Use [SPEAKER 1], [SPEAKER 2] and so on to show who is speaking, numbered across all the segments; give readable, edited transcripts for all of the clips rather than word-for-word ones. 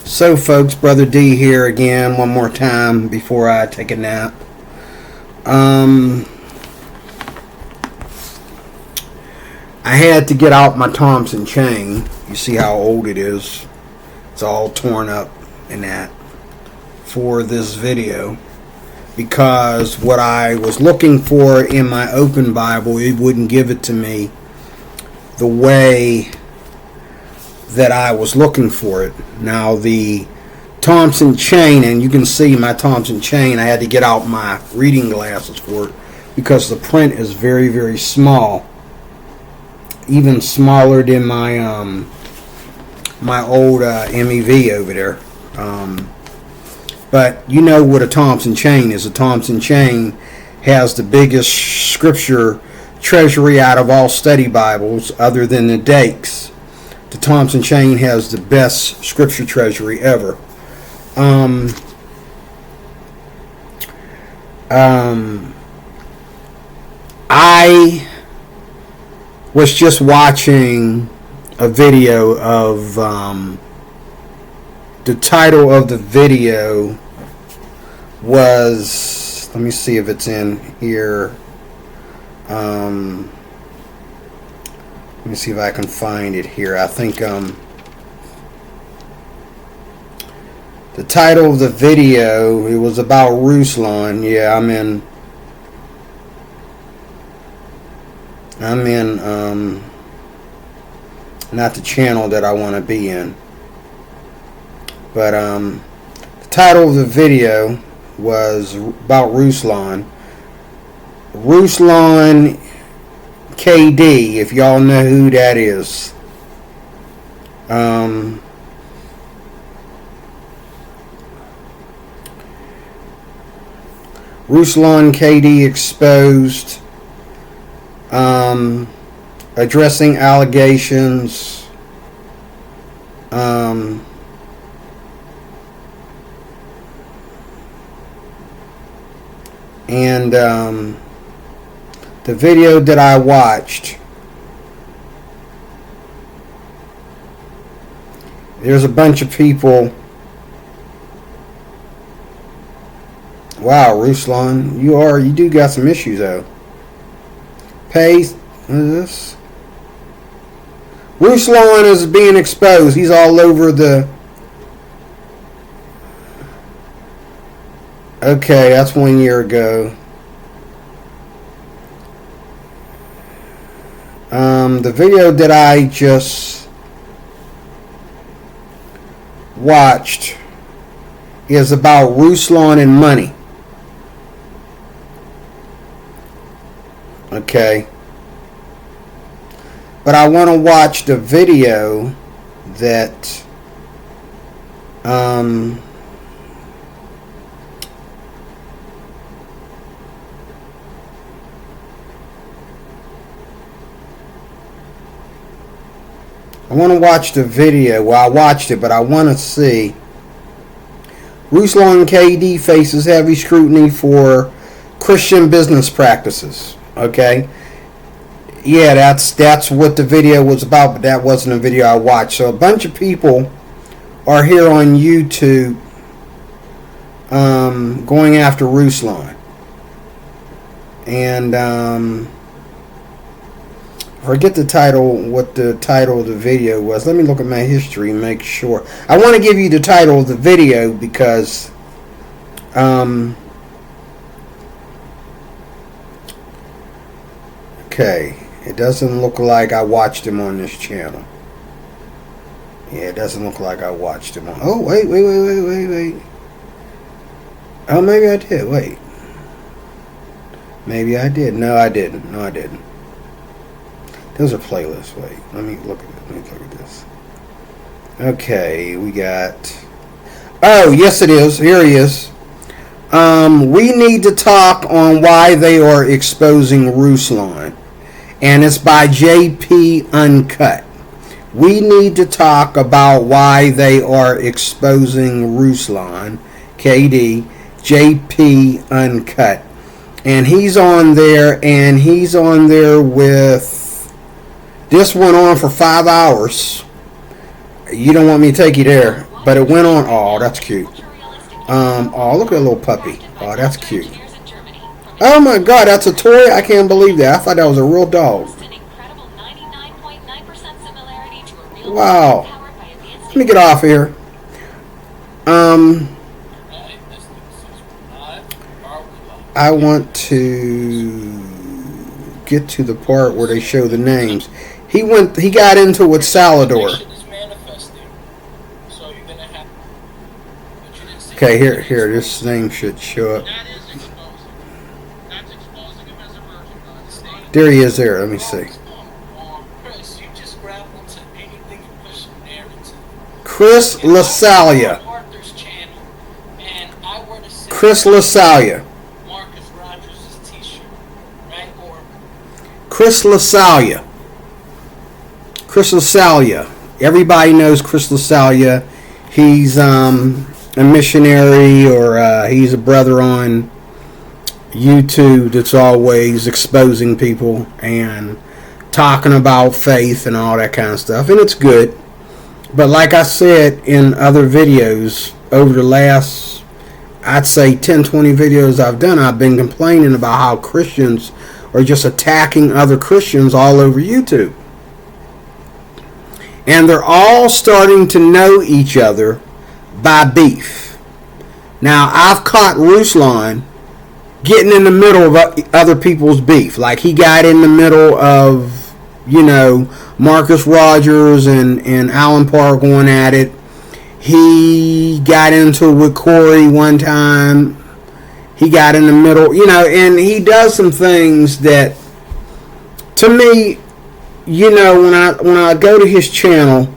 [SPEAKER 1] So folks, Brother D here again one more time before I take a nap. I had to get out my Thompson chain. You see how old it is. It's all torn up and that for this video. Because what I was looking for in my open Bible, it wouldn't give it to me the way that I was looking for it. Now the Thompson chain, and you can see my Thompson chain, I had to get out my reading glasses for it because the print is very, very small. Even smaller than my my old MEV over there. But you know what a Thompson chain is. A Thompson chain has the biggest scripture treasury out of all study Bibles other than the Dakes. The Thompson chain has the best scripture treasury ever. I was just watching a video of the title of the video was, let me see if it's in here. Let me see if I can find it here. I think the title of the video, it was about Ruslan. Yeah, I'm in not the channel that I want to be in. But the title of the video was about Ruslan. Ruslan KD, if y'all know who that is. Ruslan KD exposed, addressing allegations, and the video that I watched, there's a bunch of people. Wow, Ruslan, you do got some issues though. What is this? Ruslan is being exposed. He's all over the. Okay, that's 1 year ago. The video that I just watched is about Ruslan and money. Okay. But I want to watch the video that I want to watch the video. Well, I watched it, but I want to see. Ruslan KD faces heavy scrutiny for Christian business practices. Okay. Yeah, that's what the video was about, but that wasn't a video I watched. So a bunch of people are here on YouTube going after Ruslan. And forget the title, what the title of the video was. Let me look at my history and make sure. I want to give you the title of the video because okay, it doesn't look like I watched him on this channel. Yeah, it doesn't look like I watched him on. Oh, wait. Oh, maybe I did. Wait. Maybe I did. No, I didn't. Those are playlists. Wait, let me look at this. Okay, we got. Oh, yes, it is. Here he is. We need to talk on why they are exposing Ruslan, and it's by JP Uncut. We need to talk about why they are exposing Ruslan, KD, JP Uncut, and he's on there with. This went on for 5 hours. You don't want me to take you there. But it went on. Oh, that's cute. Oh, look at a little puppy. Oh, that's cute. Oh my God, that's a toy? I can't believe that. I thought that was a real dog. Wow. Let me get off here. I want to get to the part where they show the names. He got into it with Salvador. Okay, here, this thing should show up. There he is there. Let me see. Chris LaSalia. Chris LaSalia. Chris LaSalia. Chris LaSalia. Everybody knows Chris LaSalia. He's a missionary, or he's a brother on YouTube that's always exposing people and talking about faith and all that kind of stuff, and it's good. But like I said in other videos, over the last, I'd say 10-20 videos I've done, I've been complaining about how Christians are just attacking other Christians all over YouTube. And they're all starting to know each other by beef. Now, I've caught Ruslan getting in the middle of other people's beef. Like, he got in the middle of, Marcus Rogers and Alan Parr going at it. He got into it with Corey one time. He got in the middle, and he does some things that, to me, when I go to his channel,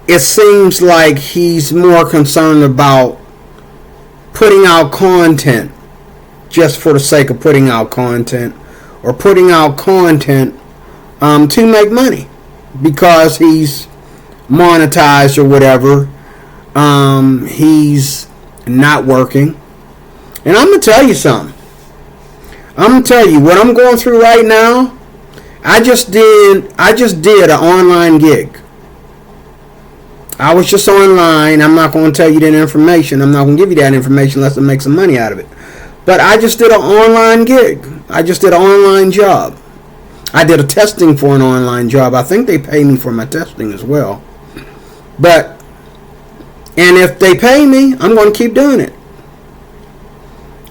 [SPEAKER 1] it seems like he's more concerned about putting out content just for the sake of putting out content, or putting out content to make money because he's monetized or whatever. He's not working. And I'm going to tell you something. I'm going to tell you what I'm going through right now. I just did an online gig. I was just online. I'm not going to tell you that information. I'm not going to give you that information unless I make some money out of it. But I just did an online gig. I just did an online job. I did a testing for an online job. I think they pay me for my testing as well. And if they pay me, I'm going to keep doing it.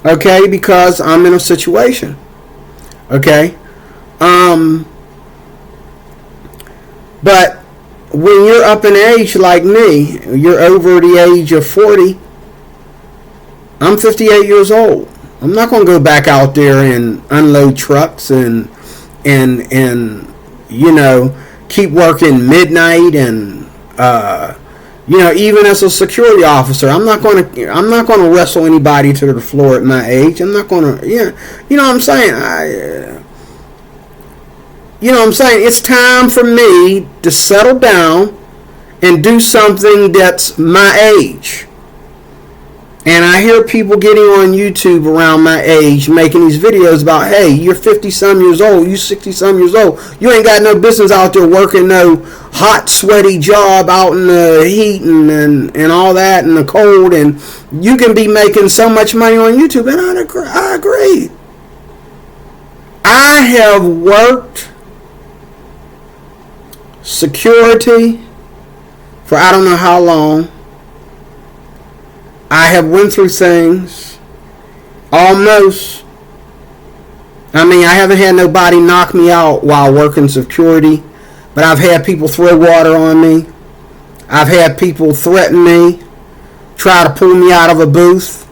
[SPEAKER 1] Okay? Because I'm in a situation. Okay? But when you're up in age like me, you're over the age of 40. I'm 58 years old. I'm not going to go back out there and unload trucks and keep working midnight and even as a security officer, I'm not going to wrestle anybody to the floor at my age. I'm not going to, you know what I'm saying? It's time for me to settle down and do something that's my age. And I hear people getting on YouTube around my age making these videos about, hey, you're 50-some years old, you 60-some years old. You ain't got no business out there working no hot, sweaty job out in the heat and all that and the cold. And you can be making so much money on YouTube. And I agree. I have worked security for I don't know how long. I have went through things almost. I haven't had nobody knock me out while working security, but I've had people throw water on me. I've had people threaten me, try to pull me out of a booth,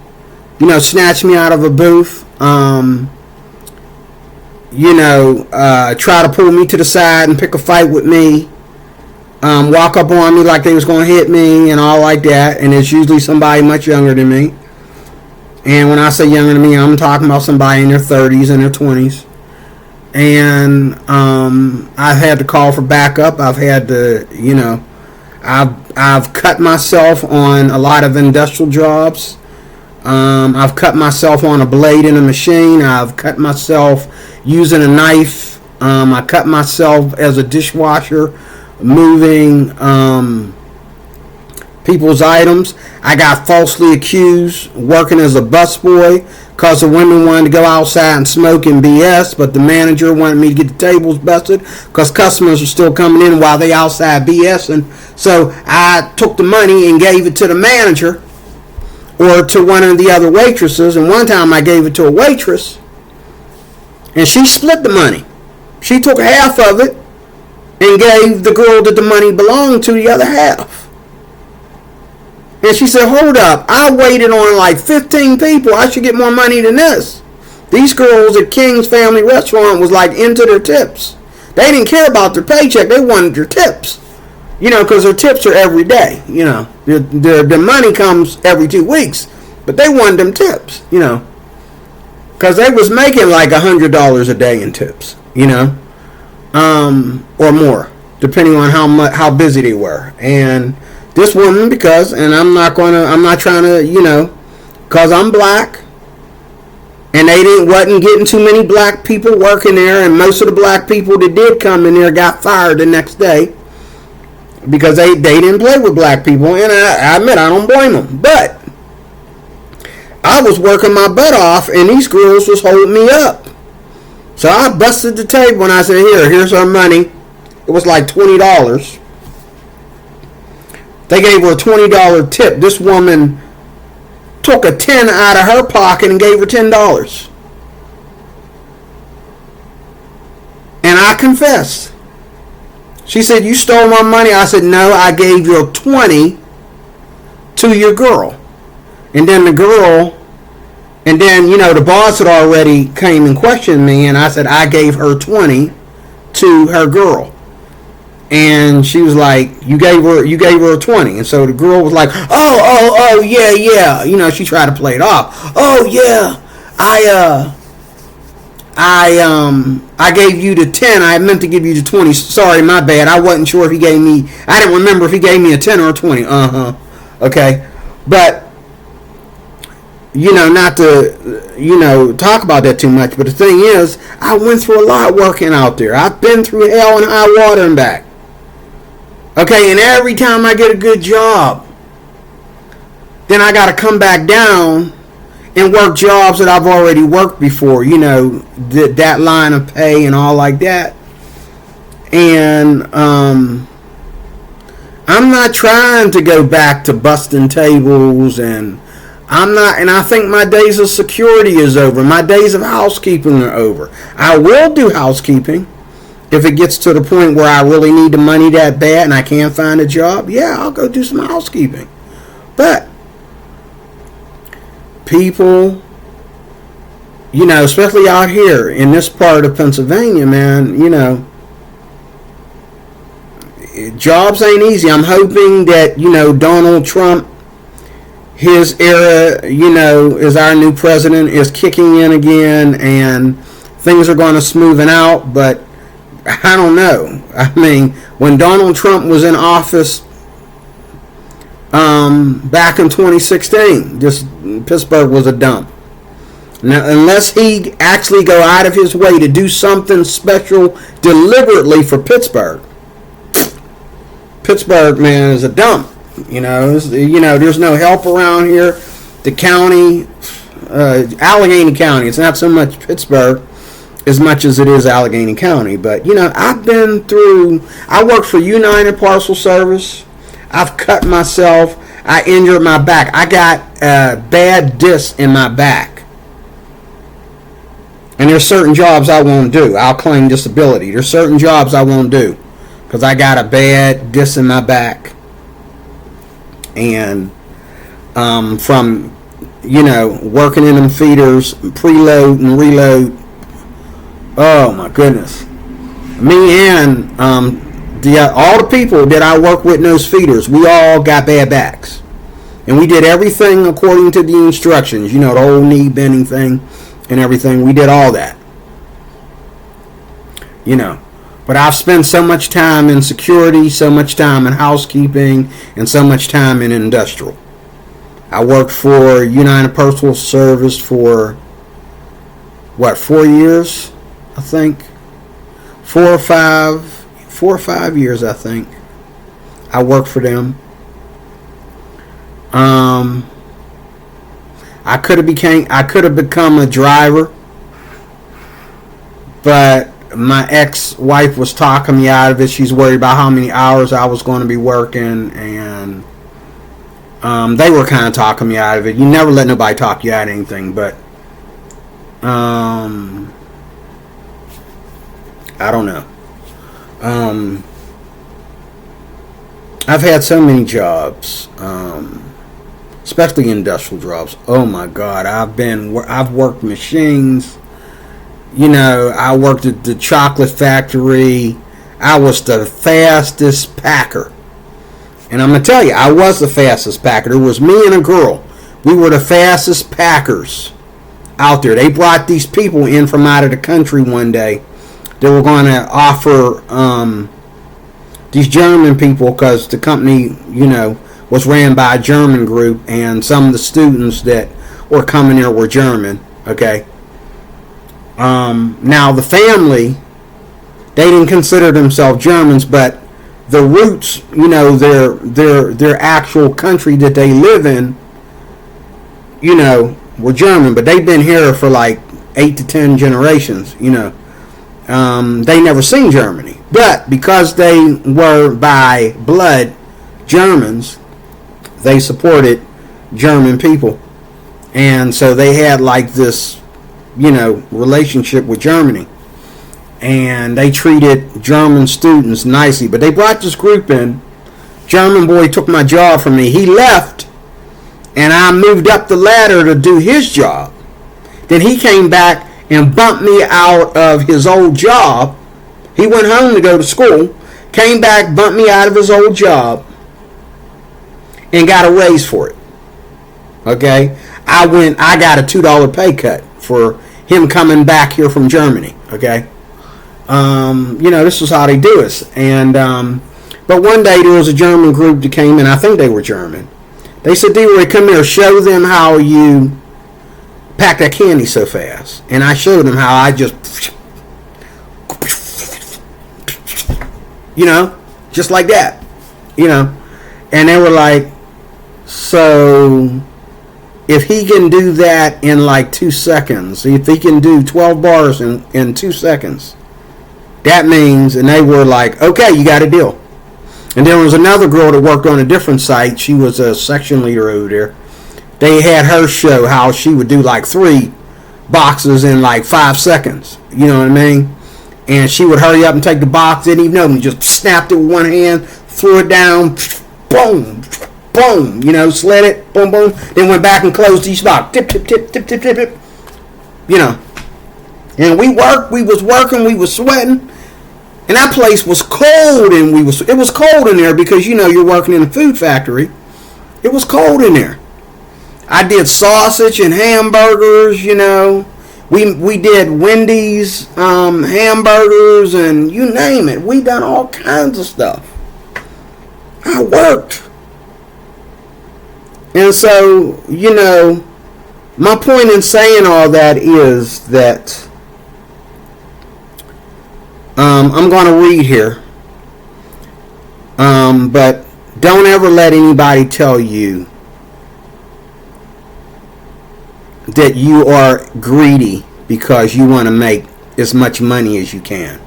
[SPEAKER 1] snatch me out of a booth, try to pull me to the side and pick a fight with me. Walk up on me like they was going to hit me and all like that. And it's usually somebody much younger than me. And when I say younger than me, I'm talking about somebody in their 30s and their 20s. And I've had to call for backup. I've had to, I've cut myself on a lot of industrial jobs. I've cut myself on a blade in a machine. I've cut myself using a knife. I cut myself as a dishwasher. moving people's items. I got falsely accused working as a busboy because the women wanted to go outside and smoke and BS, but the manager wanted me to get the tables busted because customers are still coming in while they outside BSing. So I took the money and gave it to the manager or to one of the other waitresses. And one time I gave it to a waitress, and she split the money. She took half of it and gave the girl that the money belonged to the other half. And she said, hold up, I waited on like 15 people. I should get more money than this. These girls at King's Family Restaurant was like into their tips. They didn't care about their paycheck. They wanted their tips. You know, because their tips are every day. You know, their money comes every 2 weeks. But they wanted them tips, you know. Because they was making like $100 a day in tips, you know. Or more, depending on how busy they were. And this woman, and I'm not trying to, you know, because I'm black, and they wasn't getting too many black people working there, and most of the black people that did come in there got fired the next day because they didn't play with black people, and I admit I don't blame them. But I was working my butt off, and these girls was holding me up. So I busted the table and I said, here's our money. It was like $20. They gave her a $20 tip. This woman took a $10 out of her pocket and gave her $10. And I confessed. She said, you stole my money. I said, no, I gave your $20 to your girl. And then you know, the boss had already came and questioned me, and I said I gave her $20 to her girl. And she was like, you gave her a 20. And so the girl was like, oh, yeah. You know, she tried to play it off. Oh, yeah, I gave you the 10. I meant to give you the 20. Sorry, my bad. I wasn't sure if he gave me, I didn't remember if he gave me a 10 or a 20. Okay. But, you know, not to, you know, talk about that too much. But the thing is, I went through a lot working out there. I've been through hell and high water and back. Okay, and every time I get a good job, then I got to come back down and work jobs that I've already worked before, you know, that line of pay and all like that. And I'm not trying to go back to busting tables, and I think my days of security is over. My days of housekeeping are over. I will do housekeeping. If it gets to the point where I really need the money that bad and I can't find a job, yeah, I'll go do some housekeeping. But people, you know, especially out here in this part of Pennsylvania, man, you know, jobs ain't easy. I'm hoping that, you know, Donald Trump, his era, you know, as our new president, is kicking in again and things are going to smoothen out. But I don't know. I mean, when Donald Trump was in office back in 2016, just Pittsburgh was a dump. Now, unless he actually go out of his way to do something special deliberately for Pittsburgh, man, is a dump. You know, there's no help around here. The county, Allegheny County, it's not so much Pittsburgh as much as it is Allegheny County. But, you know, I worked for United Parcel Service. I've cut myself. I injured my back. I got a bad disc in my back. And there's certain jobs I won't do. I'll claim disability. There's certain jobs I won't do because I got a bad disc in my back. And from, you know, working in them feeders, preload and reload, oh my goodness. Me and all the people that I work with in those feeders, we all got bad backs. And we did everything according to the instructions. You know, the whole knee bending thing and everything. We did all that. You know. But I've spent so much time in security, so much time in housekeeping, and so much time in industrial. I worked for United Postal Service for, 4 years, I think? 4 4 or 5 years, I think. I worked for them. I could have become a driver, but my ex-wife was talking me out of it. She's worried about how many hours I was going to be working, and they were kind of talking me out of it. You never let nobody talk you out of anything, but I don't know. I've had so many jobs, especially industrial jobs. Oh my God, I've worked machines. You know, I worked at the chocolate factory. I was the fastest packer. And I'm going to tell you, I was the fastest packer. It was me and a girl. We were the fastest packers out there. They brought these people in from out of the country one day. They were going to offer these German people, because the company, you know, was ran by a German group, and some of the students that were coming there were German. Okay. Now the family, they didn't consider themselves Germans, but the roots, you know, their actual country that they live in, you know, were German, but they've been here for like 8 to 10 generations, you know. They never seen Germany, but because they were by blood Germans, they supported German people, and so they had like this, you know, relationship with Germany, and they treated German students nicely. But they brought this group in. German boy took my job from me. He left, and I moved up the ladder to do his job. Then he came back and bumped me out of his old job. He went home to go to school, came back, bumped me out of his old job, and got a raise for it. Okay? I got a $2 pay cut for him coming back here from Germany. Okay? You know, this is how they do it. And but one day there was a German group that came in. I think they were German. They said, "D-Roy, come here, show them how you pack that candy so fast." And I showed them how I just, you know, just like that, you know. And they were like, so if he can do that in like 2 seconds, if he can do 12 bars in 2 seconds, that means, and they were like, okay, you got a deal. And there was another girl that worked on a different site. She was a section leader over there. They had her show how she would do like 3 boxes in like 5 seconds. You know what I mean? And she would hurry up and take the box, didn't even know me, just snapped it with one hand, threw it down, boom, boom, you know, slid it, boom, boom, then went back and closed each box, tip, tip, tip, tip, tip, tip, tip, you know. And we was working, we was sweating, and that place was cold, and it was cold in there because, you know, you're working in a food factory. It was cold in there. I did sausage and hamburgers, you know. We did Wendy's hamburgers, and you name it. We done all kinds of stuff. I worked. And so, you know, my point in saying all that is that I'm going to read here. But don't ever let anybody tell you that you are greedy because you want to make as much money as you can.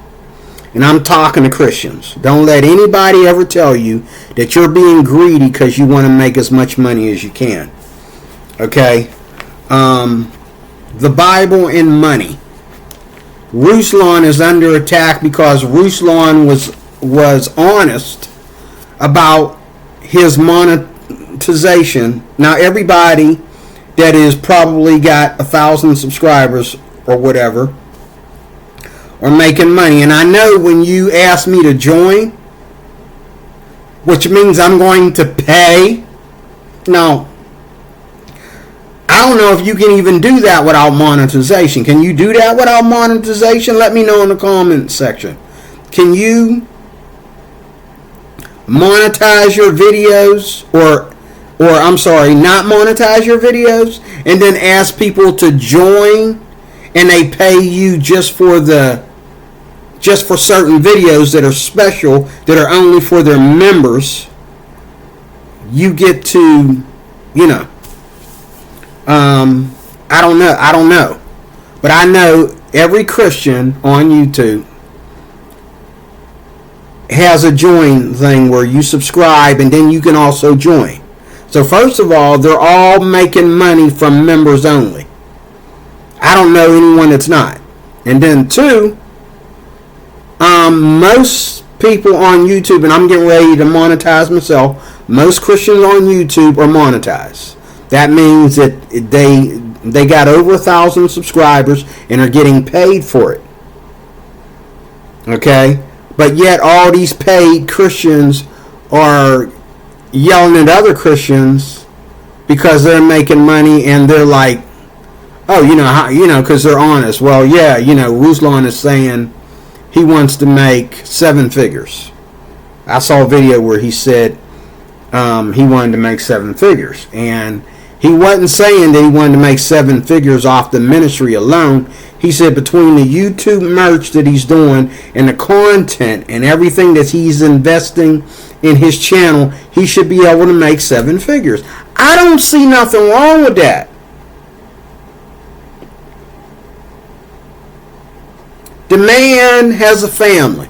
[SPEAKER 1] And I'm talking to Christians. Don't let anybody ever tell you that you're being greedy because you want to make as much money as you can. Okay? The Bible and money. Ruslan is under attack because Ruslan was honest about his monetization. Now everybody that is probably got 1,000 subscribers or whatever are making money. And I know when you ask me to join, which means I'm going to pay. No. I don't know if you can even do that without monetization. Can you do that without monetization? Let me know in the comment section. Can you monetize your videos or I'm sorry, not monetize your videos and then ask people to join and they pay you just for the just for certain videos that are special, that are only for their members, you get to, I don't know. But I know every Christian on YouTube has a join thing where you subscribe and then you can also join. So first of all, they're all making money from members only. I don't know anyone that's not. And then two, most people on YouTube, and I'm getting ready to monetize myself, most Christians on YouTube are monetized. That means that they got over 1,000 subscribers and are getting paid for it. Okay? But yet all these paid Christians are yelling at other Christians because they're making money, and they're like, oh, because they're honest. Well, yeah, Ruslan is saying he wants to make 7 figures. I saw a video where he said he wanted to make 7 figures. And he wasn't saying that he wanted to make 7 figures off the ministry alone. He said between the YouTube merch that he's doing and the content and everything that he's investing in his channel, he should be able to make 7 figures. I don't see nothing wrong with that. The man has a family.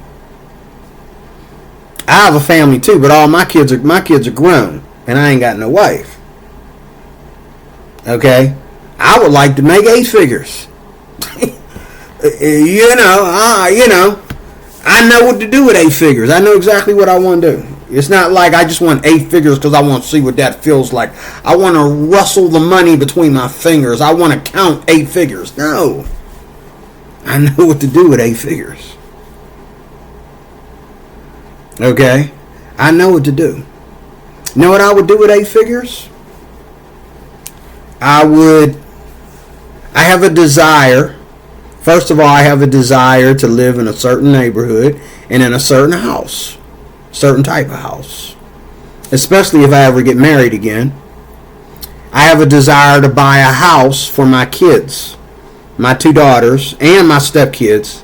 [SPEAKER 1] I have a family too, but all my kids are grown, and I ain't got no wife. Okay, I would like to make 8 figures. I know what to do with 8 figures. I know exactly what I want to do. It's not like I just want 8 figures because I want to see what that feels like. I want to rustle the money between my fingers. I want to count 8 figures. No. I know what to do with 8 figures. Okay? I know what to do. You know what I would do with 8 figures? I have a desire. First of all, I have a desire to live in a certain neighborhood and in a certain house. Certain type of house. Especially if I ever get married again. I have a desire to buy a house for my kids. My 2 daughters and my stepkids.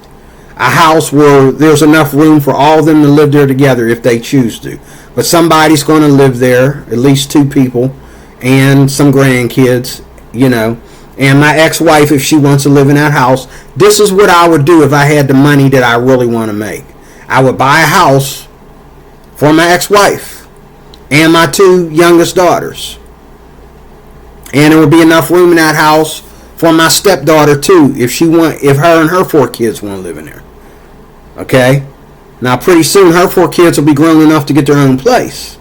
[SPEAKER 1] A house where there's enough room for all of them to live there together if they choose to. But somebody's going to live there, at least 2 people, and some grandkids, and my ex-wife if she wants to live in that house. This is what I would do if I had the money that I really want to make. I would buy a house for my ex-wife and my 2 youngest daughters. And there would be enough room in that house for my stepdaughter too, if her and her 4 kids want to live in there. Okay? Now pretty soon her 4 kids will be grown enough to get their own place.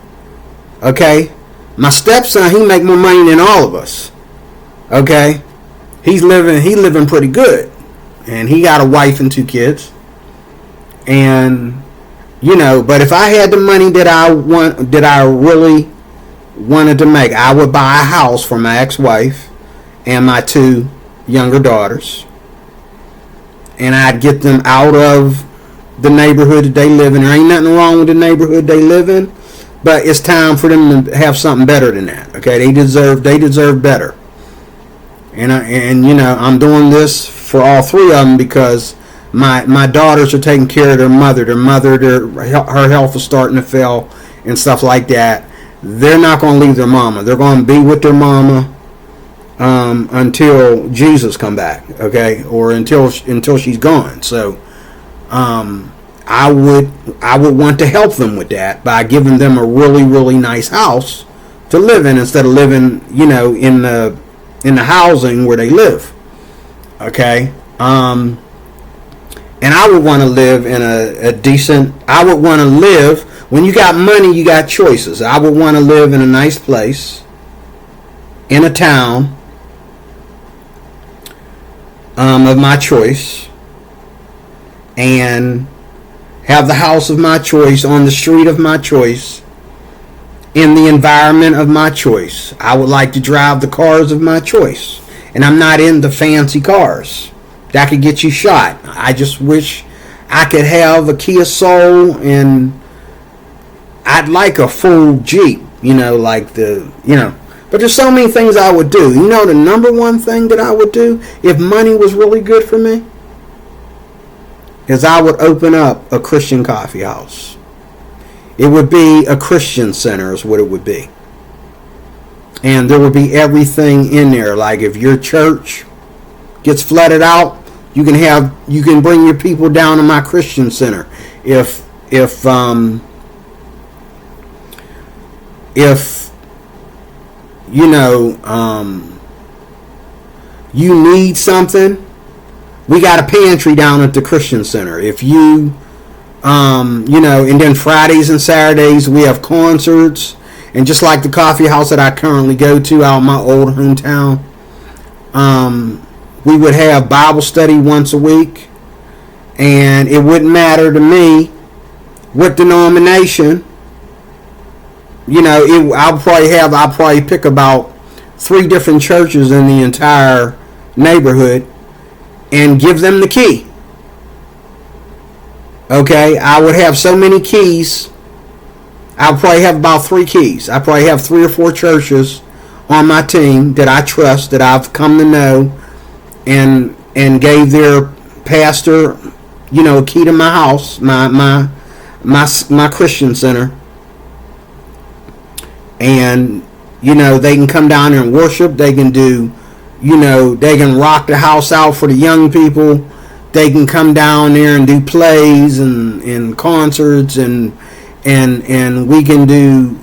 [SPEAKER 1] Okay? My stepson, he make more money than all of us. Okay? He's living pretty good. And he got a wife and 2 kids. And but if I had the money that I really wanted to make, I would buy a house for my ex-wife and my 2 younger daughters, and I'd get them out of the neighborhood that they live in. There ain't nothing wrong with the neighborhood they live in, but it's time for them to have something better than that. Okay, they deserve better. And I'm doing this for all 3 of them because my daughters are taking care of their mother. Her health is starting to fail and stuff like that. They're not going to leave their mama. They're going to be with their mama until Jesus come back, okay, or until she's gone. So I would want to help them with that by giving them a really, really nice house to live in instead of living, in the housing where they live. Okay, and I would want to live in a decent. I would want to live. When you got money, you got choices. I would want to live in a nice place, in a town of my choice, and have the house of my choice on the street of my choice, in the environment of my choice. I would like to drive the cars of my choice, and I'm not into fancy cars that could get you shot. I just wish I could have a Kia Soul, and I'd like a full Jeep, but there's so many things I would do. The number one thing that I would do if money was really good for me? is I would open up a Christian coffee house. It would be a Christian center is what it would be. And there would be everything in there. Like if your church gets flooded out, you can bring your people down to my Christian center. If you need something, we got a pantry down at the Christian center. If you and then Fridays and Saturdays we have concerts, and just like the coffee house that I currently go to out in my old hometown, we would have Bible study once a week, and it wouldn't matter to me what denomination. I'll probably pick about 3 different churches in the entire neighborhood and give them the key. Okay, I would have so many keys. I'll probably have about 3 keys. I probably have 3 or 4 churches on my team that I trust, that I've come to know, and gave their pastor, a key to my house, my Christian center. And they can come down there and worship. They can do, they can rock the house out for the young people. They can come down there and do plays and concerts, and we can do,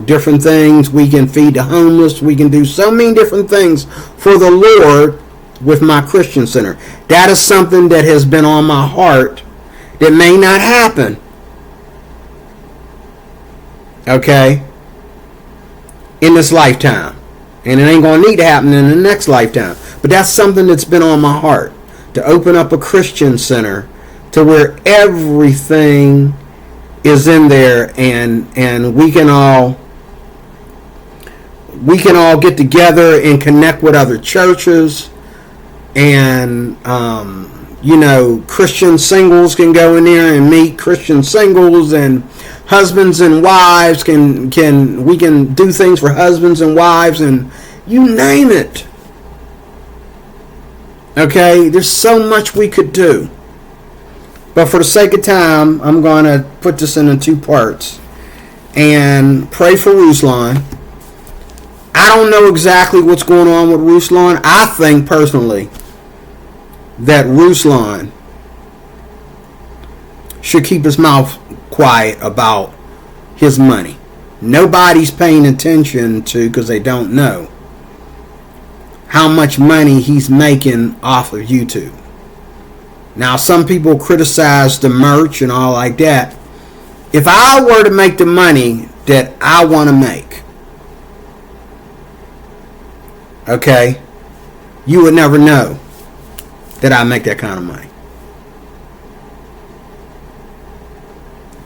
[SPEAKER 1] different things. We can feed the homeless. We can do so many different things for the Lord with my Christian center. That is something that has been on my heart that may not happen. Okay? In this lifetime. And it ain't going to need to happen in the next lifetime. But that's something that's been on my heart. To open up a Christian center to where everything is in there, and we can all get together and connect with other churches, and Christian singles can go in there and meet Christian singles, and husbands and wives we can do things for husbands and wives, and you name it. Okay, there's so much we could do. But for the sake of time, I'm going to put this into 2 parts and pray for Ruslan. I don't know exactly what's going on with Ruslan. I think personally that Ruslan should keep his mouth quiet about his money. Nobody's paying attention to, because they don't know how much money he's making off of YouTube. Now, some people criticize the merch and all like that. If I were to make the money that I want to make, okay, you would never know that I make that kind of money.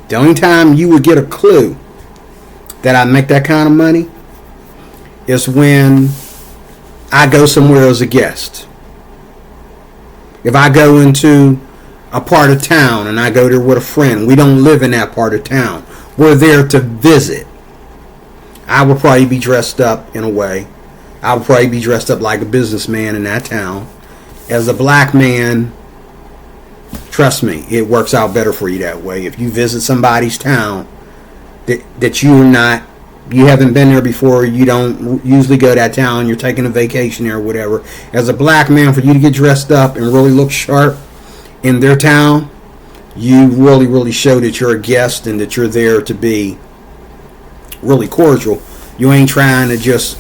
[SPEAKER 1] The only time you would get a clue that I make that kind of money is when I go somewhere as a guest. If I go into a part of town and I go there with a friend, we don't live in that part of town. We're there to visit. I would probably be dressed up in a way. I would probably be dressed up like a businessman in that town. As a black man, trust me, it works out better for you that way. If you visit somebody's town that you haven't been there before, you don't usually go to that town, you're taking a vacation there or whatever. As a black man, for you to get dressed up and really look sharp in their town, you really, really show that you're a guest and that you're there to be really cordial. You ain't trying to just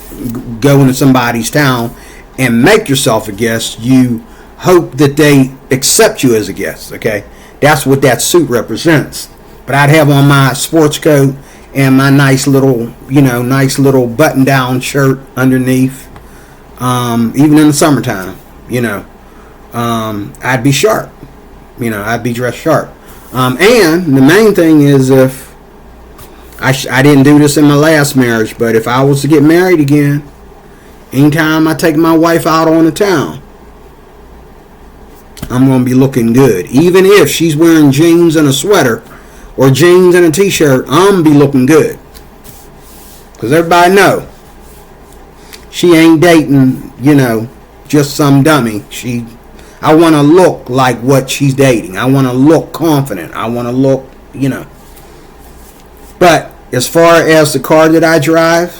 [SPEAKER 1] go into somebody's town and make yourself a guest. You hope that they accept you as a guest, okay? That's what that suit represents. But I'd have on my sports coat and my nice little button-down shirt underneath. Even in the summertime, I'd be sharp. I'd be dressed sharp. And the main thing is, if I didn't do this in my last marriage, but if I was to get married again, anytime I take my wife out on the town, I'm going to be looking good. Even if she's wearing jeans and a sweater, or jeans and a t-shirt, I'm going to be looking good. Because everybody know she ain't dating, just some dummy. I want to look like what she's dating. I want to look confident. I want to look, But as far as the car that I drive,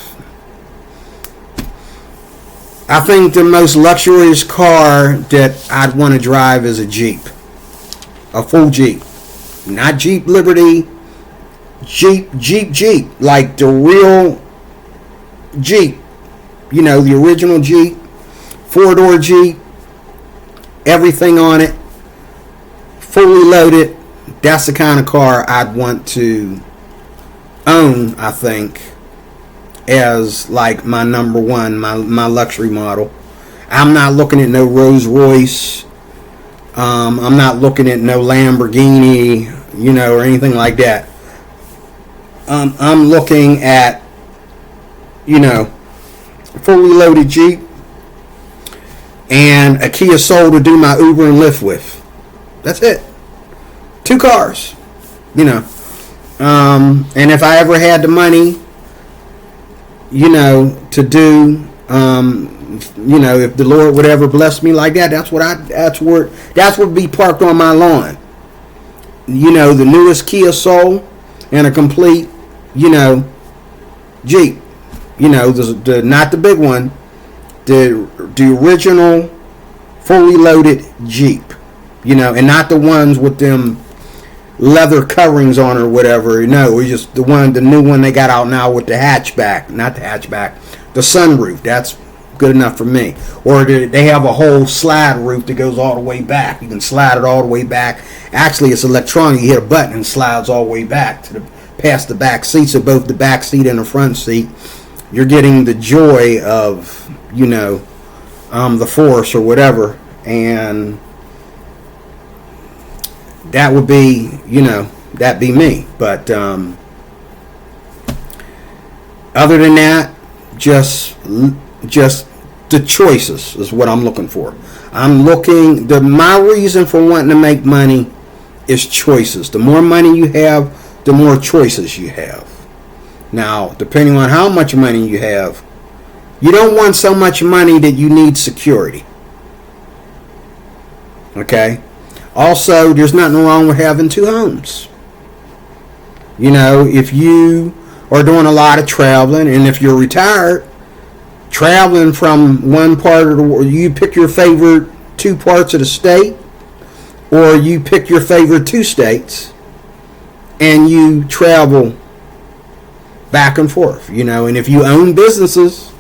[SPEAKER 1] I think the most luxurious car that I'd want to drive is a Jeep. A full Jeep. Not Jeep Liberty. Jeep. Like the real Jeep. The original Jeep. 4-door Jeep. Everything on it. Fully loaded. That's the kind of car I'd want to own, I think, as like my number one, my luxury model. I'm not looking at no Rolls Royce. I'm not looking at no Lamborghini, or anything like that. I'm looking at, fully loaded Jeep and a Kia Soul to do my Uber and Lyft with. That's it. 2 cars, and if I ever had the money, to do, if the Lord would ever bless me like that, that's what would be parked on my lawn. The newest Kia Soul and a complete, Jeep. The not the big one, the original fully loaded Jeep. And not the ones with them leather coverings on or whatever. No, it's just the new one they got out now with the hatchback. Not the hatchback, the sunroof. That's good enough for me. Or they have a whole slide roof that goes all the way back. You can slide it all the way back. Actually, it's electronic. You hit a button and it slides all the way back to past the back seat. So both the back seat and the front seat, you're getting the joy of, the Force or whatever. And that would be, that'd be me. But other than that, just the choices is what I'm looking for. My reason for wanting to make money is choices. The more money you have, the more choices you have. Now, depending on how much money you have, you don't want so much money that you need security. Okay? Also, there's nothing wrong with having 2 homes. If you are doing a lot of traveling, and if you're retired, traveling from one part of the world, you pick your favorite 2 parts of the state, or you pick your favorite 2 states, and you travel back and forth. And if you own businesses,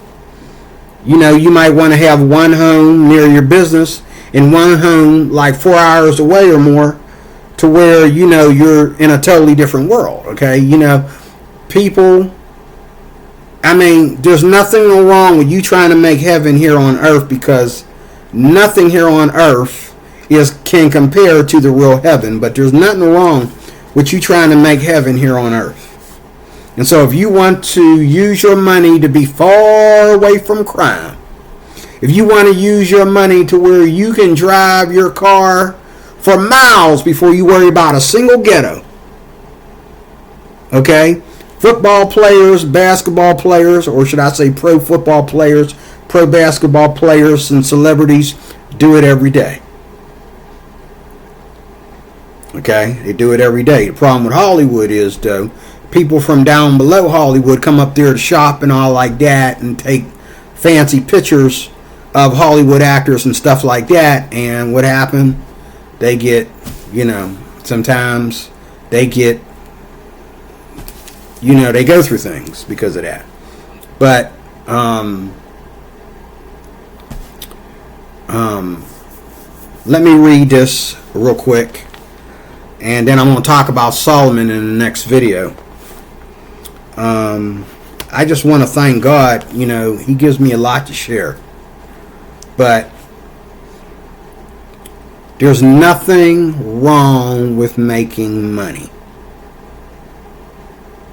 [SPEAKER 1] you might want to have 1 home near your business and 1 home like 4 hours away or more, to where you're in a totally different world. Okay, people. There's nothing wrong with you trying to make heaven here on earth, because nothing here on earth can compare to the real heaven. But there's nothing wrong with you trying to make heaven here on earth. And so if you want to use your money to be far away from crime, if you want to use your money to where you can drive your car for miles before you worry about a single ghetto, okay? Football players, basketball players, or should I say pro football players, pro basketball players, and celebrities do it every day. Okay? They do it every day. The problem with Hollywood is, though, people from down below Hollywood come up there to shop and all like that and take fancy pictures of Hollywood actors and stuff like that. And what happened? They get, sometimes they get, they go through things because of that. But let me read this real quick, and then I'm going to talk about Solomon in the next video. I just want to thank God. He gives me a lot to share. But there's nothing wrong with making money.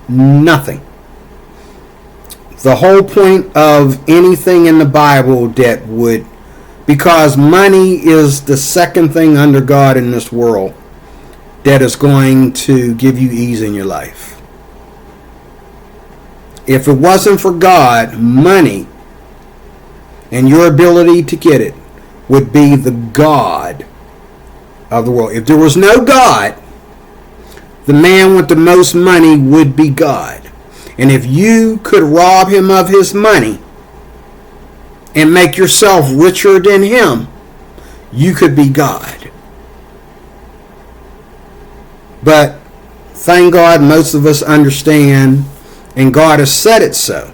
[SPEAKER 1] Nothing. The whole point of anything in the Bible that would, because money is the second thing under God in this world that is going to give you ease in your life. If it wasn't for God, money and your ability to get it would be the God of the world. If there was no God, the man with the most money would be God. And if you could rob him of his money and make yourself richer than him, you could be God. But thank God most of us understand, and God has said it so,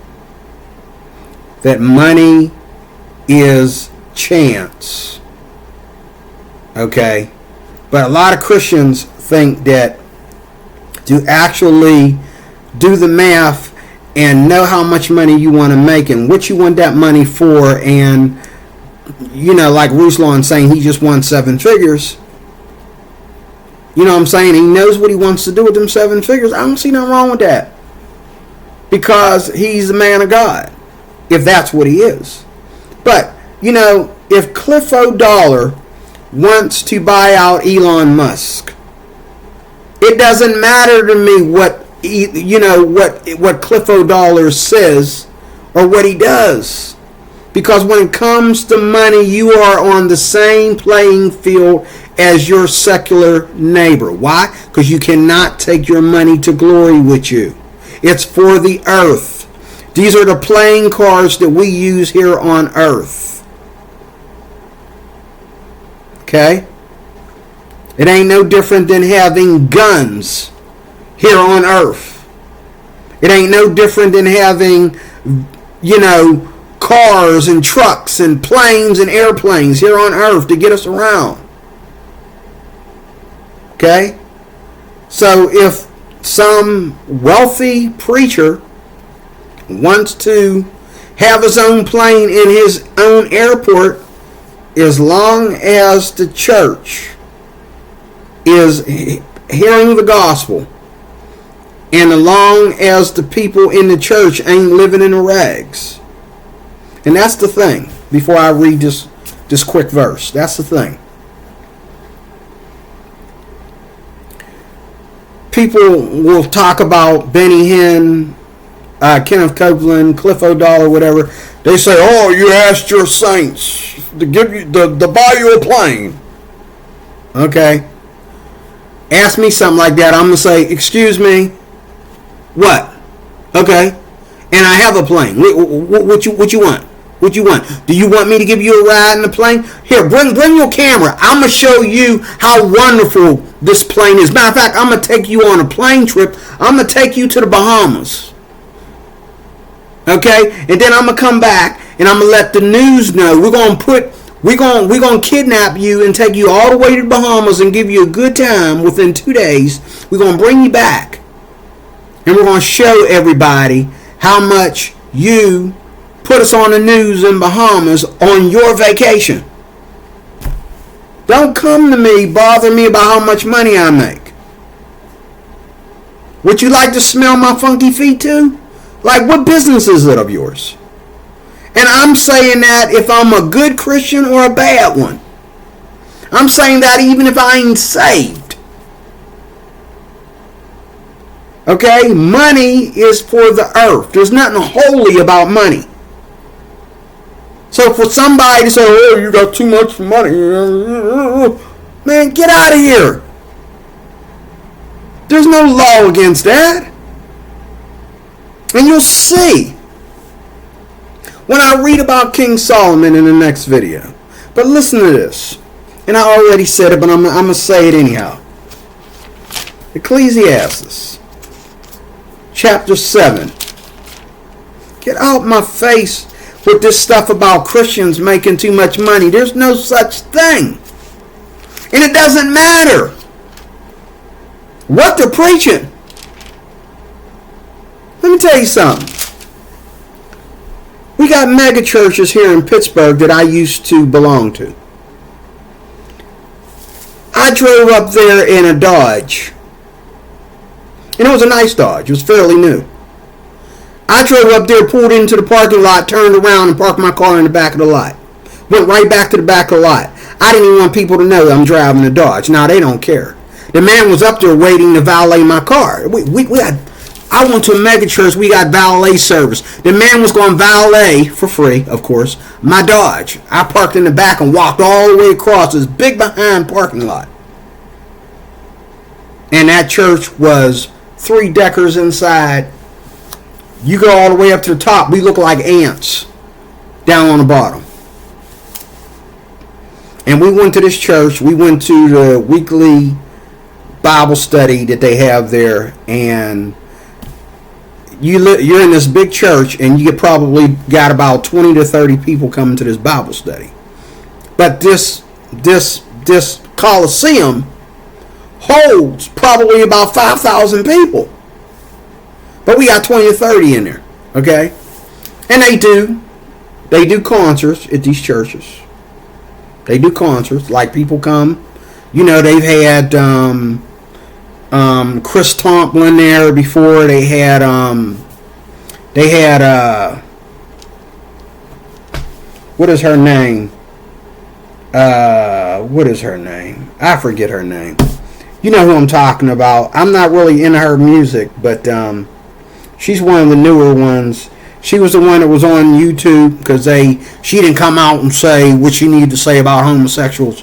[SPEAKER 1] that money is chance. Okay? But a lot of Christians think that to actually do the math and know how much money you want to make and what you want that money for, and like Ruslan saying he just won 7 figures. You know what I'm saying? He knows what he wants to do with them 7 figures. I don't see nothing wrong with that. Because he's a man of God. If that's what he is. But, if Cliff O'Dollar wants to buy out Elon Musk, it doesn't matter to me what Cliff O'Dollar says or what he does. Because when it comes to money, you are on the same playing field as your secular neighbor. Why? Because you cannot take your money to glory with you. It's for the earth. These are the playing cards that we use here on earth. Okay? It ain't no different than having guns here on earth. It ain't no different than having, cars and trucks and planes and airplanes here on earth to get us around. Okay? So if some wealthy preacher wants to have his own plane in his own airport, as long as the church is hearing the gospel, and as long as the people in the church ain't living in the rags. And that's the thing. Before I read this quick verse, that's the thing. People will talk about Benny Hinn, Kenneth Copeland, Cliff O'Dollar, whatever. They say, "Oh, you asked your saints to give you to buy you a plane." Okay. Ask me something like that, I'm gonna say, "Excuse me, what?" Okay. And I have a plane. What you want? What you want? Do you want me to give you a ride in the plane? Here, bring your camera. I'm gonna show you how wonderful this plane is. Matter of fact, I'm gonna take you on a plane trip. I'm gonna take you to the Bahamas. Okay, and then I'm gonna come back and I'm gonna let the news know we're gonna kidnap you and take you all the way to the Bahamas and give you a good time within 2 days. We're gonna bring you back and we're gonna show everybody how much you put us on the news in Bahamas on your vacation. Don't come to me, bother me about how much money I make. Would you like to smell my funky feet too? Like, what business is it of yours? And I'm saying that if I'm a good Christian or a bad one. I'm saying that even if I ain't saved. Okay? Money is for the earth. There's nothing holy about money. So for somebody to say, "Oh, you got too much money," man, get out of here. There's no law against that. And you'll see when I read about King Solomon in the next video. But listen to this. And I already said it, but I'm going to say it anyhow. Ecclesiastes chapter 7. Get out my face with this stuff about Christians making too much money. There's no such thing. And it doesn't matter what they're preaching. Let me tell you something. We got mega churches here in Pittsburgh that I used to belong to. I drove up there in a Dodge. And it was a nice Dodge. It was fairly new. I drove up there, pulled into the parking lot, turned around, and parked my car in the back of the lot. Went right back to the back of the lot. I didn't even want people to know that I'm driving a Dodge. Now, they don't care. The man was up there waiting to valet my car. We had I went to a mega church. We got valet service. The man was going to valet for free, of course, my Dodge. I parked in the back and walked all the way across this big behind parking lot. And that church was 3 deckers inside. You go all the way up to the top. We look like ants down on the bottom. And we went to this church. We went to the weekly Bible study that they have there. And you're in this big church, and you probably got about 20 to 30 people coming to this Bible study. But this Coliseum holds probably about 5,000 people. But we got 20 or 30 in there, okay? And they do concerts at these churches. They do concerts, like people come. You know, they've had Chris Tomlin there before. They had what is her name? I forget her name. You know who I'm talking about. I'm not really into her music, but she's one of the newer ones. She was the one that was on YouTube because she didn't come out and say what she needed to say about homosexuals.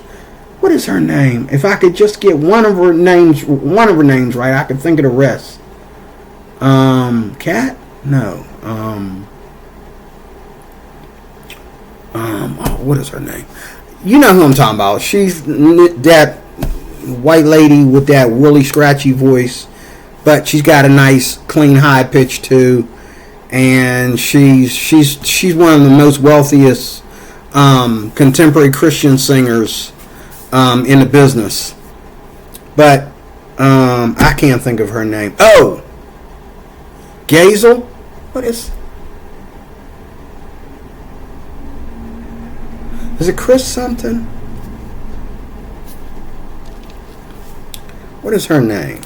[SPEAKER 1] What is her name? If I could just get one of her names right, I could think of the rest. Cat? No. What is her name? You know who I'm talking about. She's that white lady with that really scratchy voice, but she's got a nice, clean, high pitch too. And she's one of the most wealthiest contemporary Christian singers in the business. But I can't think of her name. Oh, Gazel? What is it Chris something? What is her name?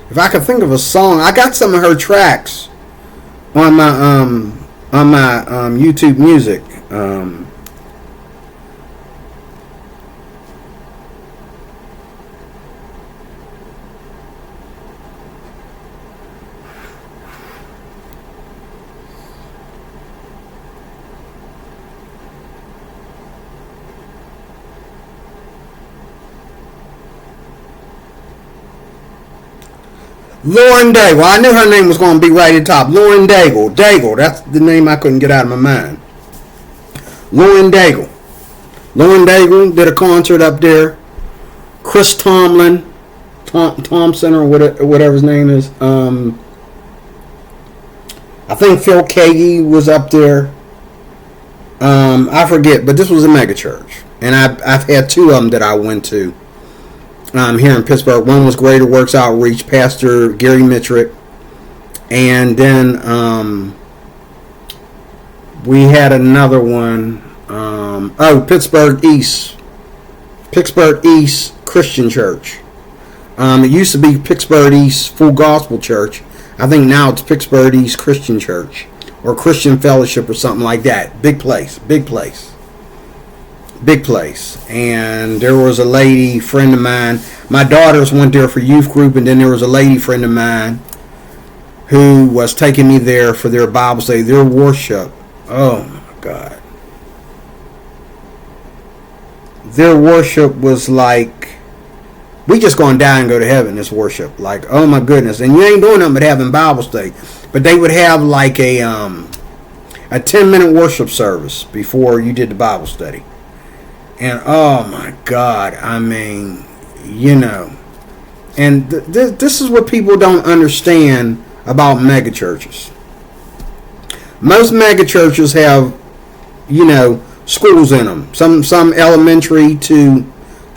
[SPEAKER 1] If I could think of a song, I got some of her tracks on my YouTube Music. Lauren Daigle. I knew her name was going to be right at the top. Lauren Daigle. Daigle. That's the name I couldn't get out of my mind. Lauren Daigle. Lauren Daigle did a concert up there. Chris Tomlin. Thompson or whatever his name is. I think Phil Kagi was up there. I forget. But this was a mega church. And I've had 2 of them that I went to. Here in Pittsburgh. One was Greater Works Outreach, Pastor Gary Mitrick, and then we had another one. Pittsburgh East Christian Church. It used to be Pittsburgh East Full Gospel Church. I think now it's Pittsburgh East Christian Church or Christian Fellowship or something like that. Big place. And there was a lady friend of mine. My daughters went there for youth group, and then there was a lady friend of mine who was taking me there for their Bible study, their worship. Oh my God. Their worship was like, we just gonna die and go to heaven, this worship. Like, oh my goodness. And you ain't doing nothing but having Bible study. But they would have like a 10-minute worship service before you did the Bible study. And oh my God, I mean, you know, and this is what people don't understand about mega churches. Most mega churches have, you know, schools in them. Some elementary to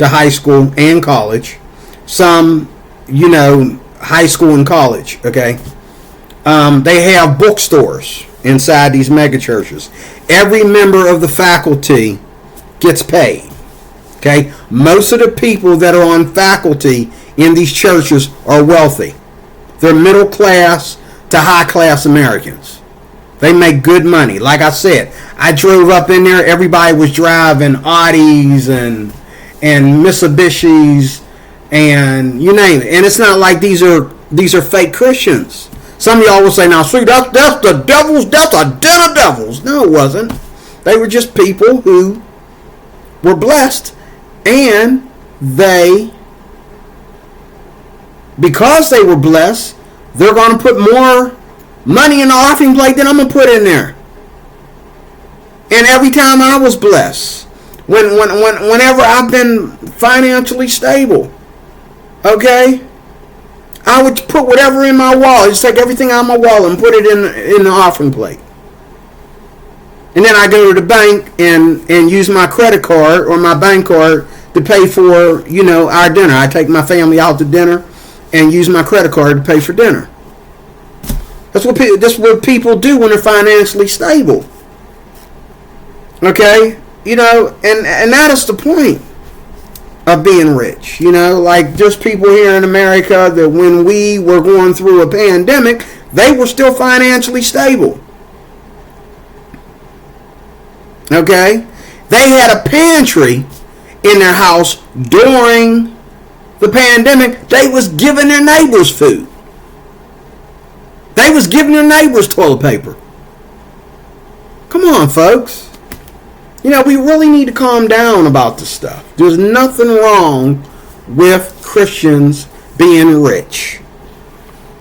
[SPEAKER 1] high school and college. Some, you know, high school and college. Okay, they have bookstores inside these mega churches. Every member of the faculty gets paid. Okay, most of the people that are on faculty in these churches are wealthy. They're middle class to high class Americans. They make good money. Like I said, I drove up in there. Everybody was driving Audis and Mitsubishis and you name it. And it's not like these are These are fake Christians. Some of y'all will say, now see, that's the devils, that's a den of devils. No, it wasn't. They were just people who were blessed, and because they were blessed, they're going to put more money in the offering plate than I'm going to put in there. And every time I was blessed, whenever I've been financially stable, okay, I would put whatever in my wallet, just take everything out of my wallet and put it in the offering plate. And then I go to the bank and use my credit card or my bank card to pay for, our dinner. I take my family out to dinner and use my credit card to pay for dinner. That's what people do when they're financially stable. Okay? And that is the point of being rich. Like there's people here in America that when we were going through a pandemic, they were still financially stable. Okay? They had a pantry in their house during the pandemic. They was giving their neighbors food. They was giving their neighbors toilet paper. Come on, folks. We really need to calm down about this stuff. There's nothing wrong with Christians being rich.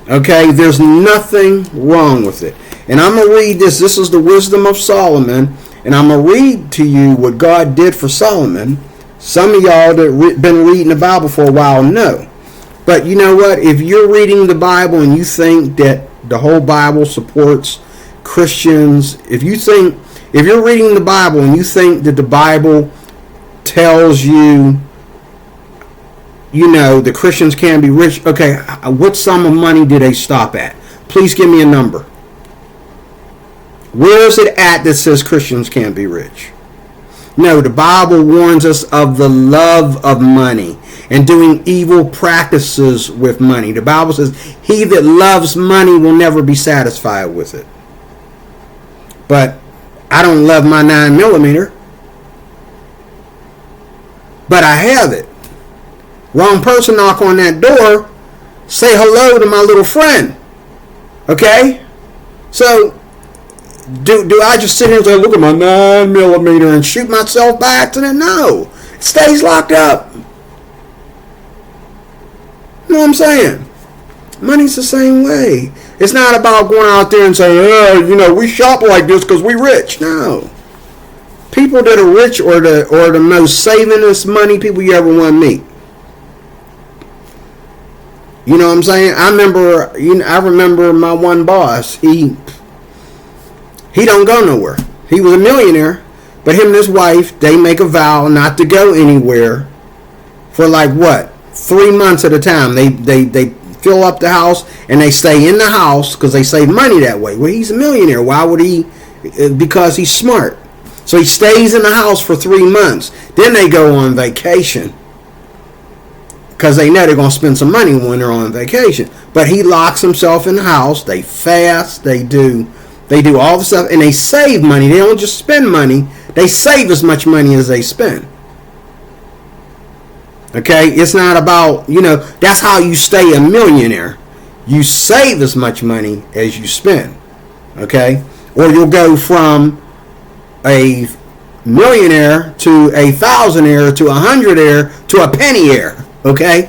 [SPEAKER 1] Okay? There's nothing wrong with it. And I'm going to read this. This is the wisdom of Solomon. And I'm going to read to you what God did for Solomon. Some of y'all that been reading the Bible for a while know. But you know what? If you're reading the Bible and you think that the whole Bible supports Christians, if you're reading the Bible and you think that the Bible tells you, the Christians can be rich, okay, what sum of money did they stop at? Please give me a number. Where is it at that says Christians can't be rich? No, the Bible warns us of the love of money and doing evil practices with money. The Bible says, he that loves money will never be satisfied with it. But I don't love my 9mm. But I have it. Wrong person knock on that door. Say hello to my little friend. Okay? So, do I just sit here and say, look at my 9mm and shoot myself by accident? No. It stays locked up. You know what I'm saying? Money's the same way. It's not about going out there and saying, we shop like this because we rich. No. People that are rich are the most savingest money people you ever want to meet. You know what I'm saying? I remember my one boss. He don't go nowhere. He was a millionaire, but him and his wife, they make a vow not to go anywhere for 3 months at a time. They fill up the house and they stay in the house because they save money that way. Well, he's a millionaire. Why would he? Because he's smart. So he stays in the house for 3 months. Then they go on vacation because they know they're going to spend some money when they're on vacation. But he locks himself in the house. They fast. They do all the stuff, and they save money. They don't just spend money. They save as much money as they spend. Okay? It's not about, that's how you stay a millionaire. You save as much money as you spend. Okay? Or you'll go from a millionaire to a thousandaire to a hundredaire to a penny-aire. Okay?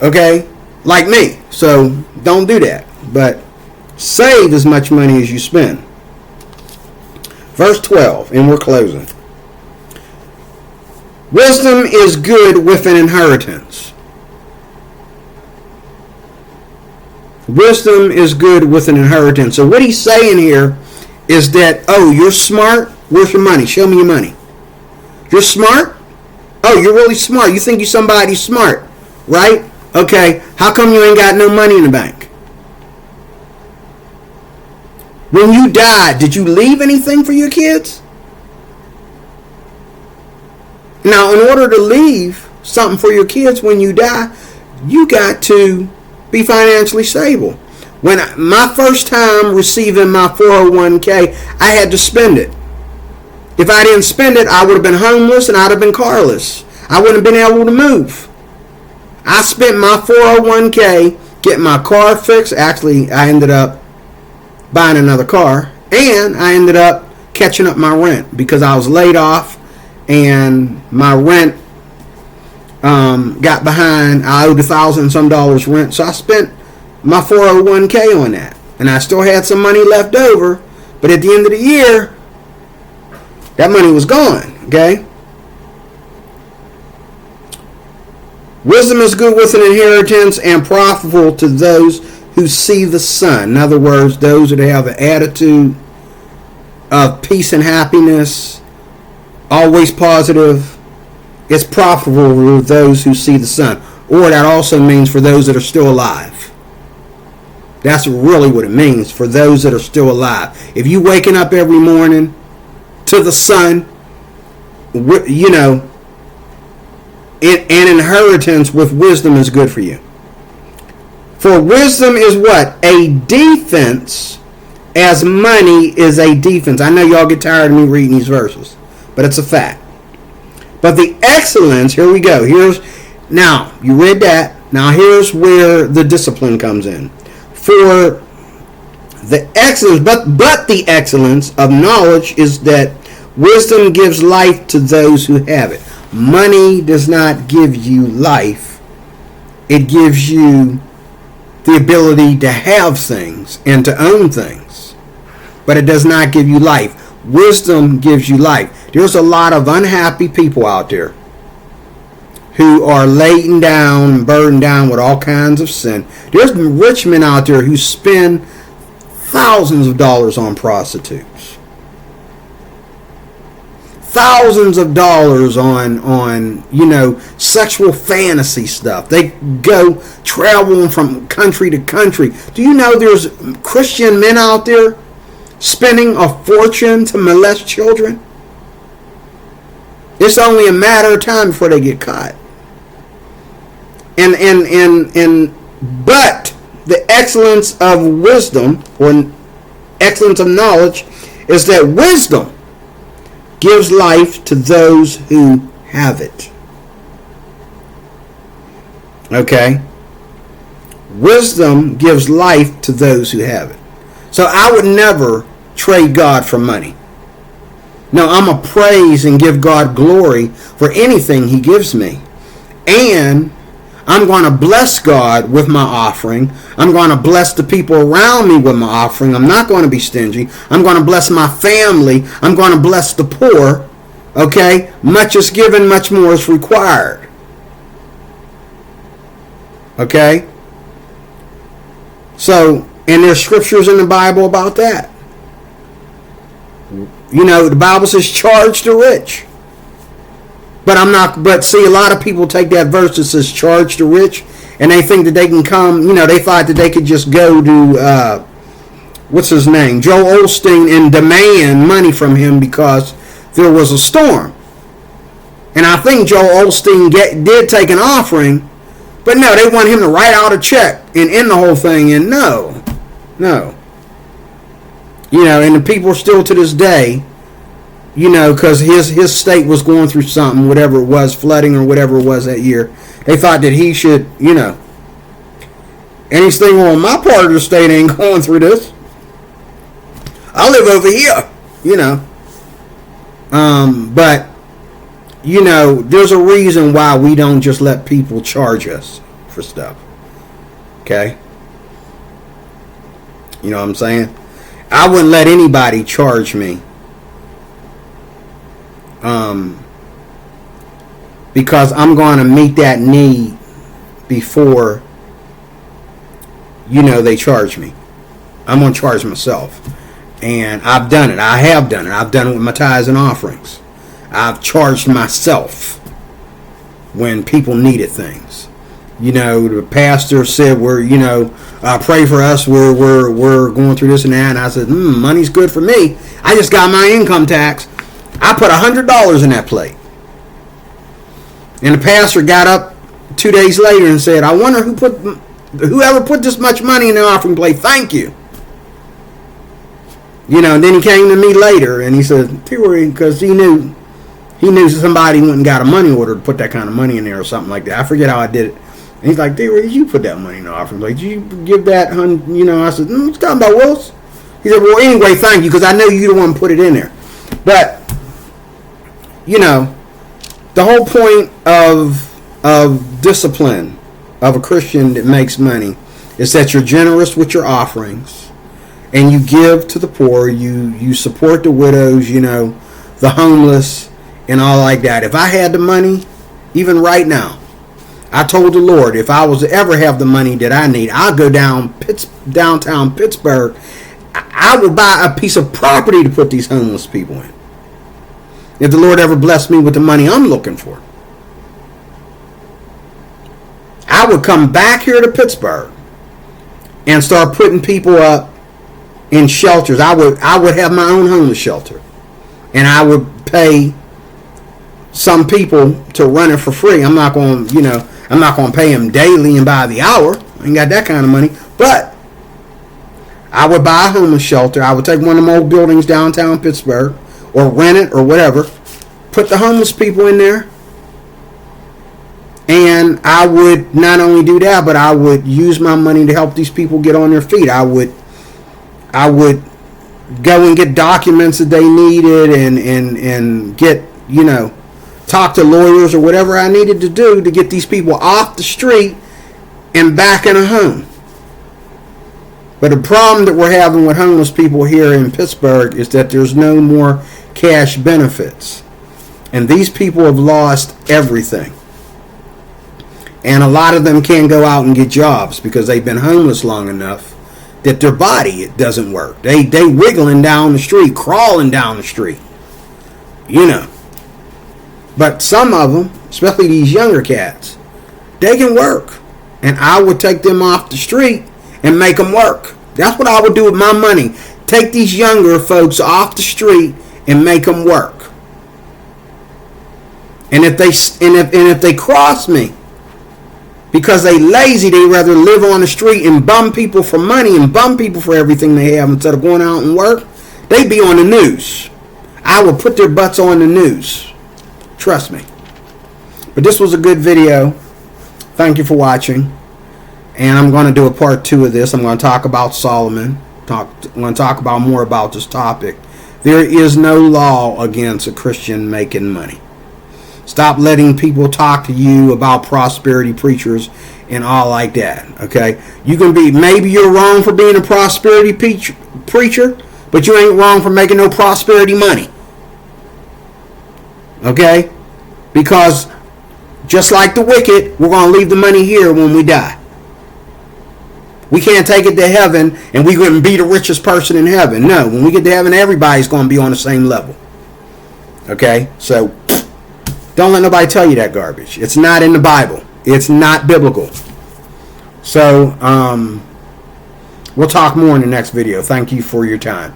[SPEAKER 1] Okay? Like me. So, don't do that. But save as much money as you spend. Verse 12, and we're closing. Wisdom is good with an inheritance. Wisdom is good with an inheritance. So what he's saying here is that, you're smart? Where's your money? Show me your money. You're smart? Oh, you're really smart. You think you're somebody smart, right? Okay, how come you ain't got no money in the bank? When you died, did you leave anything for your kids? Now, in order to leave something for your kids when you die, you got to be financially stable. When my first time receiving my 401k, I had to spend it. If I didn't spend it, I would have been homeless and I'd have been carless. I wouldn't have been able to move. I spent my 401k getting my car fixed. Actually, I ended up buying another car, and I ended up catching up my rent because I was laid off and my rent got behind. I owed $1,000 and some rent, so I spent my 401k on that, and I still had some money left over, but at the end of the year that money was gone. Okay, wisdom is good with an inheritance and profitable to those who see the sun. In other words, those that have an attitude of peace and happiness, always positive. It's profitable for those who see the sun. Or that also means for those that are still alive. That's really what it means, for those that are still alive. If you waking up every morning to the sun, you know, an inheritance with wisdom is good for you. For wisdom is what? A defense, as money is a defense. I know y'all get tired of me reading these verses, but it's a fact. But the excellence, here we go. Now, you read that. Now here's where the discipline comes in. For the excellence, but the excellence of knowledge is that wisdom gives life to those who have it. Money does not give you life. It gives you the ability to have things and to own things. But it does not give you life. Wisdom gives you life. There's a lot of unhappy people out there who are laden down and burdened down with all kinds of sin. There's rich men out there who spend thousands of dollars on prostitutes. Thousands of dollars on sexual fantasy stuff. They go traveling from country to country. Do you know there's Christian men out there spending a fortune to molest children? It's only a matter of time before they get caught. But the excellence of wisdom, or excellence of knowledge, is that wisdom gives life to those who have it. Okay? Wisdom gives life to those who have it. So I would never trade God for money. No, I'm going to praise and give God glory for anything he gives me. And I'm going to bless God with my offering. I'm going to bless the people around me with my offering. I'm not going to be stingy. I'm going to bless my family. I'm going to bless the poor. Okay? Much is given, much more is required. Okay? So, and there's scriptures in the Bible about that. You know, the Bible says charge the rich. But see, a lot of people take that verse that says charge the rich, and they think that they can come, they thought that they could just go to, what's his name, Joel Osteen, and demand money from him because there was a storm. And I think Joel Osteen did take an offering, but no, they want him to write out a check and end the whole thing, and no. And the people still to this day, because his state was going through something, whatever it was, flooding or whatever it was that year. They thought that he should, and he's thinking, well, my part of the state ain't going through this. I live over here, But, there's a reason why we don't just let people charge us for stuff. Okay? You know what I'm saying? I wouldn't let anybody charge me. Because I'm going to meet that need before, they charge me. I'm going to charge myself. And I've done it. I have done it. I've done it with my tithes and offerings. I've charged myself when people needed things. The pastor said, pray for us. We're going through this and that. And I said, money's good for me. I just got my income tax. I put $100 in that plate. And the pastor got up 2 days later and said, I wonder whoever put this much money in the offering plate, thank you. And then he came to me later and he said, because he knew somebody went and got a money order to put that kind of money in there or something like that. I forget how I did it. And he's like, "Dude, where did you put that money in the offering? Like, did you give that, you know?" I said, "What you talking about, Willis?" He said, "Well, anyway, thank you, because I know you the one put it in there." But, you know, the whole point of discipline of a Christian that makes money is that you're generous with your offerings and you give to the poor, you support the widows, you know, the homeless and all like that. If I had the money, even right now, I told the Lord, if I was to ever have the money that I need, I'll go downtown Pittsburgh. I will buy a piece of property to put these homeless people in. If the Lord ever blessed me with the money I'm looking for, I would come back here to Pittsburgh and start putting people up in shelters. I would have my own homeless shelter, and I would pay some people to run it for free. I'm not going to pay them daily and by the hour. I ain't got that kind of money, but I would buy a homeless shelter. I would take one of them old buildings downtown Pittsburgh, or rent it or whatever, put the homeless people in there, and I would not only do that, but I would use my money to help these people get on their feet. I would go and get documents that they needed and get, you know, talk to lawyers or whatever I needed to do to get these people off the street and back in a home. But the problem that we're having with homeless people here in Pittsburgh is that there's no more cash benefits. And these people have lost everything. And a lot of them can't go out and get jobs because they've been homeless long enough that their body, it doesn't work. They wiggling down the street, crawling down the street. You know. But some of them, especially these younger cats, they can work. And I would take them off the street and make them work. That's what I would do with my money. Take these younger folks off the street and make them work. And if they cross me because they lazy, they rather live on the street and bum people for money and bum people for everything they have instead of going out and work, they be on the news. I will put their butts on the news. Trust me. But this was a good video. Thank you for watching. And I'm going to do a part 2 of this. I'm going to talk about Solomon. I'm going to talk about more about this topic. There is no law against a Christian making money. Stop letting people talk to you about prosperity preachers and all like that. Okay? You can be, maybe you're wrong for being a prosperity preacher, but you ain't wrong for making no prosperity money. Okay? Because just like the wicked, we're going to leave the money here when we die. We can't take it to heaven and we're going to be the richest person in heaven. No, when we get to heaven, everybody's going to be on the same level. Okay? So, don't let nobody tell you that garbage. It's not in the Bible. It's not biblical. So, we'll talk more in the next video. Thank you for your time.